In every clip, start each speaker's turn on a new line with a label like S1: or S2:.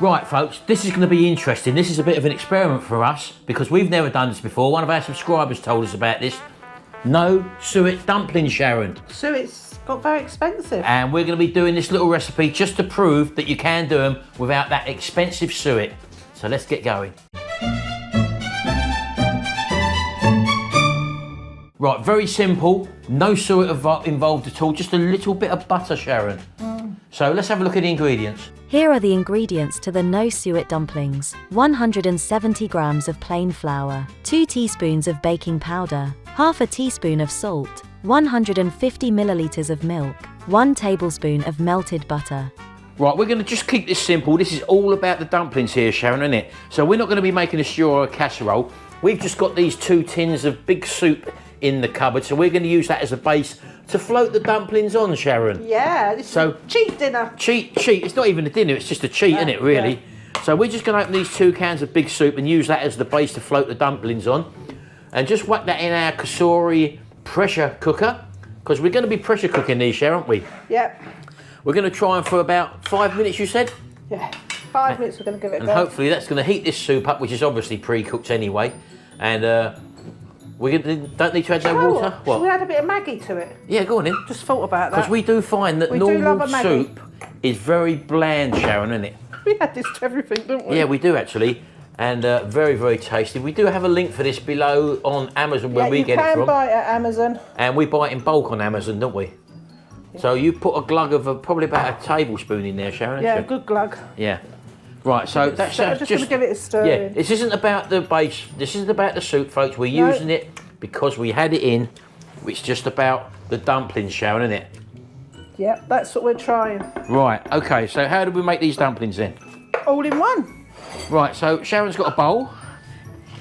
S1: Right, folks, this is going to be interesting. This is a bit of an experiment for us because we've never done this before. One of our subscribers told us about this. No Suet Dumplings, Sharon.
S2: Suet's got very expensive.
S1: And we're going to be doing this little recipe just to prove that you can do them without that expensive suet. So let's get going. Right, very simple. No suet involved at all. Just a little bit of butter, Sharon. So let's have a look at the ingredients.
S3: Here are the ingredients to the No Suet Dumplings. 170 grams of plain flour, 2 teaspoons of baking powder, half a teaspoon of salt, 150 milliliters of milk, 1 tablespoon of melted butter.
S1: Right, we're going to just keep this simple. This is all about the dumplings here, Sharon, isn't it? So we're not going to be making a stew or a casserole. We've just got these 2 tins of big soup in the cupboard, so we're going to use that as a base to float the dumplings on, Sharon.
S2: Yeah, this is a cheap dinner.
S1: Cheat. It's not even a dinner, it's just a cheat, isn't it, really? Yeah. So we're just going to open these 2 cans of big soup and use that as the base to float the dumplings on. And just whack that in our Kasori pressure cooker, because we're going to be pressure cooking these, Sharon, aren't we?
S2: Yep.
S1: We're going to try them for about 5 minutes, you said?
S2: Yeah, 5 minutes we're going to give it a go.
S1: And hopefully that's going to heat this soup up, which is obviously pre-cooked anyway. And we don't need to add no water.
S2: What? Should we add a bit of Maggie to it?
S1: Yeah, go on in.
S2: Just thought about that.
S1: Because we do find that normal soup is very bland, Sharon, isn't it?
S2: We add this to everything, don't we?
S1: Yeah, we do actually. And very, very tasty. We do have a link for this below on Amazon where we get it from.
S2: You can buy it at Amazon.
S1: And we buy it in bulk on Amazon, don't we? Yeah. So you put a glug of probably about a tablespoon in there, Sharon.
S2: Yeah, a good glug.
S1: Yeah. Right, so that's
S2: just going to give it a stir.
S1: Yeah, this isn't about the base. This isn't about the soup, folks. We're using it because we had it in. It's just about the dumplings, Sharon, isn't it?
S2: Yep, that's what we're trying.
S1: Right, okay, so how do we make these dumplings then?
S2: All in one.
S1: Right, so Sharon's got a bowl.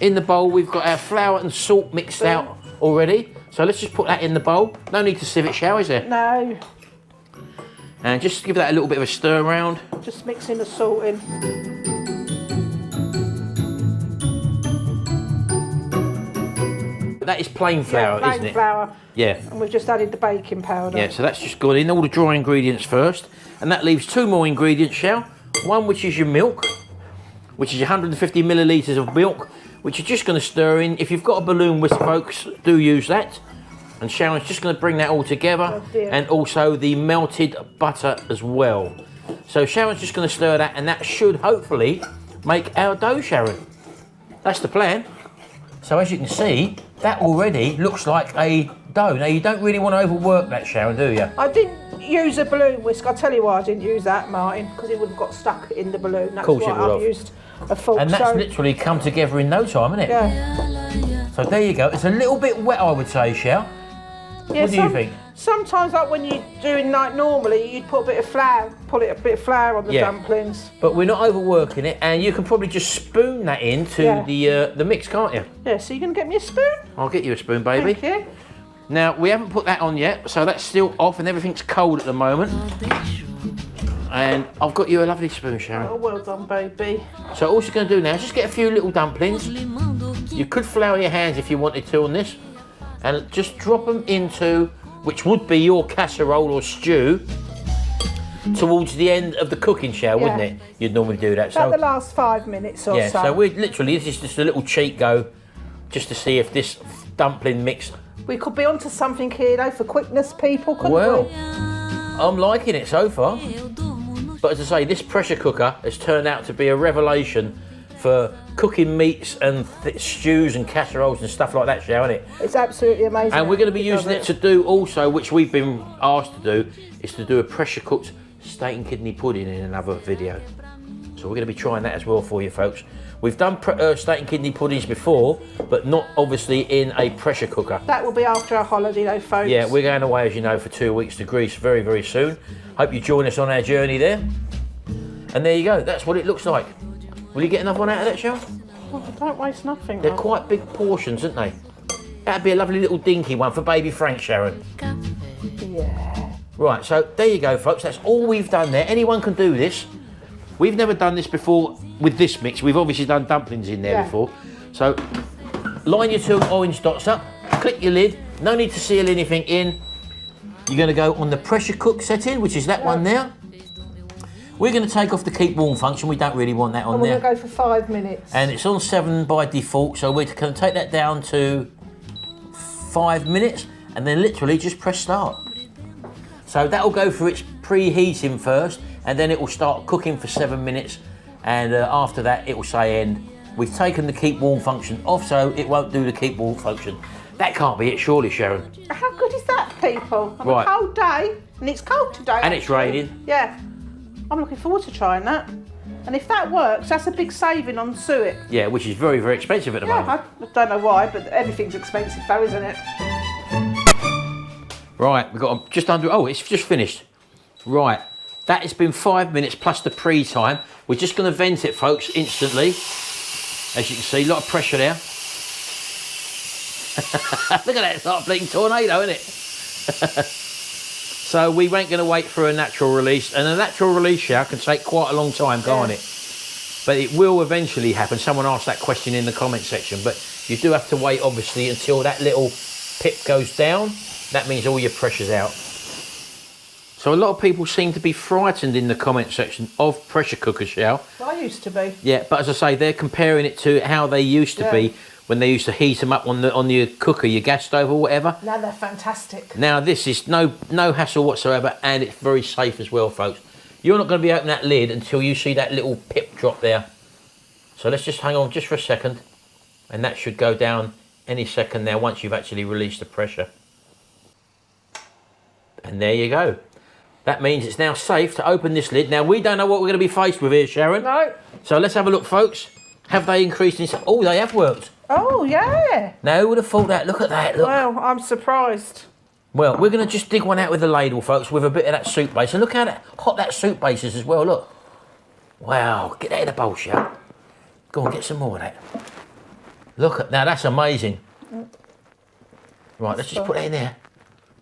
S1: In the bowl, we've got our flour and salt mixed out already. So let's just put that in the bowl. No need to sieve it, Sharon, is there?
S2: No.
S1: And just give that a little bit of a stir around.
S2: Just mixing the salt in.
S1: That is plain flour, isn't it?
S2: Plain flour.
S1: Yeah.
S2: And we've just added the baking powder.
S1: Yeah, so that's just gone in, all the dry ingredients first. And that leaves 2 more ingredients, Shell. One which is your milk, which is 150 millilitres of milk, which you're just going to stir in. If you've got a balloon whisk, folks, do use that. And Sharon's just going to bring that all together, and also the melted butter as well. So Sharon's just going to stir that, and that should hopefully make our dough, Sharon. That's the plan. So as you can see, that already looks like a dough. Now you don't really want to overwork that, Sharon, do you?
S2: I didn't use a balloon whisk. I'll tell you why I didn't use that, Martin, because it would have got stuck in the balloon. That's why I've used a fork.
S1: And that's literally come together in no time, isn't it?
S2: Yeah.
S1: So there you go. It's a little bit wet, I would say, Shell.
S2: Yeah,
S1: what do you think?
S2: Sometimes, like when you're doing like normally, you'd put a bit of flour, a bit of flour on the dumplings.
S1: But we're not overworking it, and you can probably just spoon that into the mix, can't you?
S2: Yeah. So you're gonna get me a spoon?
S1: I'll get you a spoon, baby.
S2: Thank you.
S1: Now we haven't put that on yet, so that's still off, and everything's cold at the moment. And I've got you a lovely spoon, Sharon.
S2: Oh, well done, baby.
S1: So all you're going to do now is just get a few little dumplings. You could flour your hands if you wanted to on this, and just drop them into, which would be your casserole or stew, towards the end of the cooking show, wouldn't it? You'd normally do that.
S2: About the last 5 minutes or so.
S1: Yeah, so we're literally, this is just a little cheat go, just to see if this dumpling mix...
S2: We could be onto something here, though, for quickness, people, couldn't we?
S1: Well, I'm liking it so far. But as I say, this pressure cooker has turned out to be a revelation for cooking meats and stews and casseroles and stuff like that, Sharon, isn't it?
S2: It's absolutely amazing.
S1: And we're going to be using it to do also, which we've been asked to do, is to do a pressure cooked steak and kidney pudding in another video. So we're going to be trying that as well for you, folks. We've done steak and kidney puddings before, but not obviously in a pressure cooker.
S2: That will be after our holiday though, folks.
S1: Yeah, we're going away, as you know, for 2 weeks to Greece very, very soon. Hope you join us on our journey there. And there you go, that's what it looks like. Will you get enough one out of that, Shell?
S2: Well, don't waste nothing.
S1: They're quite big portions, aren't they? That'd be a lovely little dinky one for baby Frank, Sharon.
S2: Yeah.
S1: Right, so there you go, folks. That's all we've done there. Anyone can do this. We've never done this before with this mix. We've obviously done dumplings in there before. So line your 2 orange dots up, click your lid. No need to seal anything in. You're going to go on the pressure cook setting, which is that one there. We're going to take off the keep warm function. We don't really want that on
S2: and
S1: there.
S2: we're going to go for 5 minutes.
S1: And it's on 7 by default, so we're going to take that down to 5 minutes and then literally just press start. So that'll go through its preheating first, and then it will start cooking for 7 minutes, and after that it will say end. We've taken the keep warm function off, so it won't do the keep warm function. That can't be it, surely, Sharon.
S2: How good is that, people? On
S1: Right.
S2: a cold day, and it's cold today.
S1: And it's raining.
S2: Yeah. I'm looking forward to trying that. And if that works, that's a big saving on suet.
S1: Yeah, which is very, very expensive at the moment.
S2: I don't know why, but everything's expensive though, isn't it?
S1: Right, we've got just under, oh, it's just finished. Right, that has been 5 minutes plus the pre-time. We're just going to vent it, folks, instantly. As you can see, a lot of pressure there. Look at that, it's like a bleeding tornado, isn't it? So we weren't going to wait for a natural release, and a natural release shower can take quite a long time, can't it? But it will eventually happen. Someone asked that question in the comment section, but you do have to wait, obviously, until that little pip goes down. That means all your pressure's out. So a lot of people seem to be frightened in the comment section of pressure cookers, Shell.
S2: I used to be.
S1: Yeah, but as I say, they're comparing it to how they used to be when they used to heat them up on your cooker, your gas stove or whatever.
S2: Now they're fantastic.
S1: Now this is no hassle whatsoever, and it's very safe as well, folks. You're not going to be opening that lid until you see that little pip drop there. So let's just hang on just for a second, and that should go down any second now once you've actually released the pressure. And there you go. That means it's now safe to open this lid. Now we don't know what we're going to be faced with here, Sharon.
S2: No.
S1: So let's have a look, folks. Have they increased in... Oh, they have worked.
S2: Oh, yeah.
S1: Now, who would have thought that? Look at that, look.
S2: Well, I'm surprised.
S1: Well, we're going to just dig one out with a ladle, folks, with a bit of that soup base. And look how hot that soup base is as well, look. Wow, get that in a bowl, Shell. Go on, get some more of that. Look at... Now, that's amazing. Right, let's just put that in there.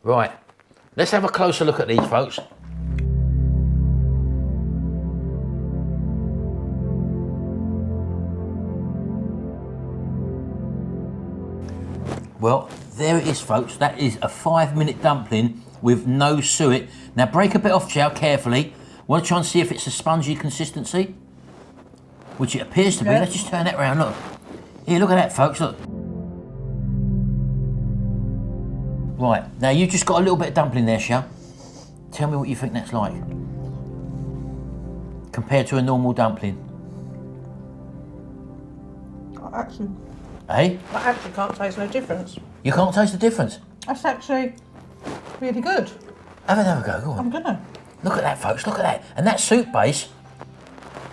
S1: Right. Let's have a closer look at these, folks. Well, there it is, folks. That is a 5-minute dumpling with no suet. Now, break a bit off, Chow, carefully. Want to try and see if it's a spongy consistency? Which it appears to be. Let's just turn that around, look. Here, look at that, folks, look. Right, now you've just got a little bit of dumpling there, Shell. Tell me what you think that's like. Compared to a normal dumpling.
S2: I actually can't taste no difference.
S1: You can't taste the difference?
S2: That's actually really good.
S1: Have another go, go on.
S2: I'm gonna.
S1: Look at that, folks, look at that. And that soup base,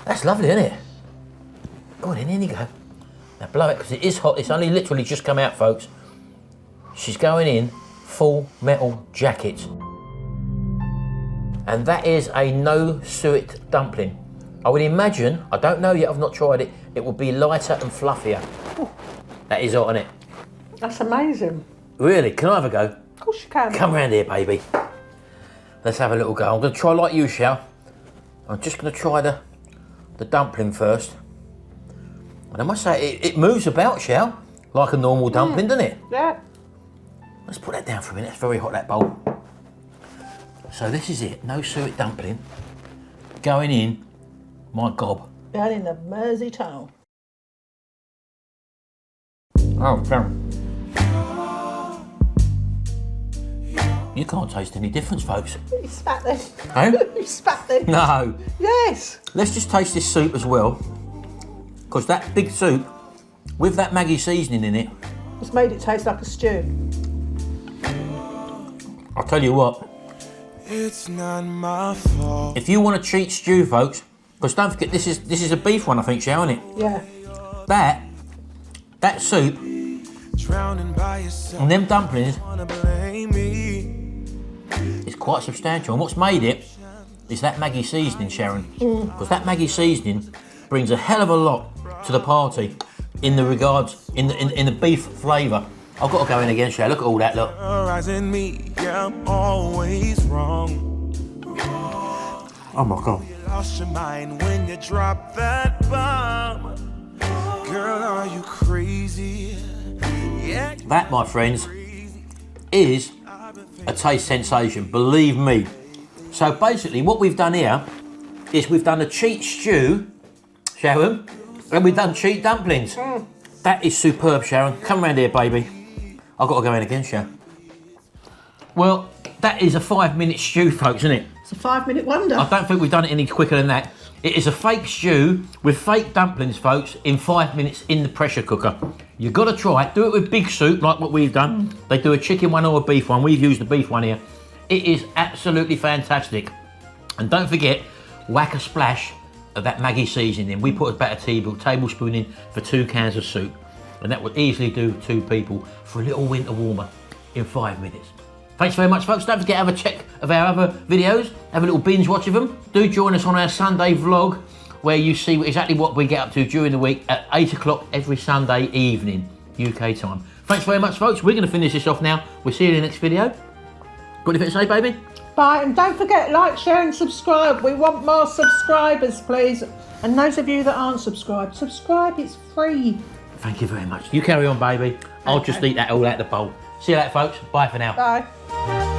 S1: that's lovely, isn't it? Go on, in you go. Now blow it, because it is hot. It's only literally just come out, folks. She's going in full metal jacket. And that is a no suet dumpling. I would imagine, I don't know yet, I've not tried it, it will be lighter and fluffier. Ooh. That is hot, isn't it?
S2: That's amazing.
S1: Really? Can I have a go?
S2: Of course you can.
S1: Come round here, baby. Let's have a little go. I'm going to try like you, Shell. I'm just going to try the dumpling first. And I must say, it moves about, Shell, like a normal dumpling, doesn't it?
S2: Yeah.
S1: Let's put that down for a minute. It's very hot, that bowl. So this is it. No suet dumpling. Going in my gob.
S2: Down in the Mersey tunnel.
S1: Oh, damn. You can't taste any difference, folks.
S2: You spat then.
S1: Eh?
S2: You spat then.
S1: No.
S2: Yes.
S1: Let's just taste this soup as well. Because that big soup, with that Maggi seasoning in it...
S2: It's made it taste like a stew.
S1: I'll tell you what.
S4: It's not my fault.
S1: If you want a cheat stew, folks, because don't forget, this is a beef one, I think, Shell, isn't it?
S2: Yeah.
S1: That soup,
S4: Drowning by yourself.
S1: and them dumplings,
S4: Wanna blame me.
S1: it's quite substantial. And what's made it is that Maggi seasoning, Sharon. Because that Maggi seasoning brings a hell of a lot to the party in the regards, in the beef flavour. I've got to go in again, Sharon. Look at all that, look.
S4: Terrorizing me, yeah, I'm always wrong.
S1: Oh my God.
S4: You lost your mind when you dropped that bomb. Girl, are you crazy? Yeah.
S1: That, my friends, is a taste sensation, believe me. So basically what we've done here is we've done a cheat stew, Sharon, and we've done cheat dumplings. That is superb, Sharon. Come round here, baby. I've got to go in again, Sharon. Well, that is a 5-minute stew, folks, isn't it?
S2: It's a 5-minute wonder.
S1: I don't think we've done it any quicker than that. It is a fake stew with fake dumplings, folks, in 5 minutes in the pressure cooker. You've got to try it. Do it with big soup, like what we've done. They do a chicken one or a beef one. We've used the beef one here. It is absolutely fantastic. And don't forget, whack a splash of that Maggi seasoning in. We put about a tablespoon in for 2 cans of soup. And that would easily do 2 people for a little winter warmer in 5 minutes. Thanks very much, folks. Don't forget to have a check of our other videos. Have a little binge watch of them. Do join us on our Sunday vlog, where you see exactly what we get up to during the week at 8 o'clock every Sunday evening, UK time. Thanks very much, folks. We're going to finish this off now. We'll see you in the next video. Got anything to say, baby?
S2: Bye, and don't forget, like, share and subscribe. We want more subscribers, please. And those of you that aren't subscribed, subscribe, it's free.
S1: Thank you very much. You carry on, baby. I'll just eat that all out the bowl. See you later, folks. Bye for now.
S2: Bye.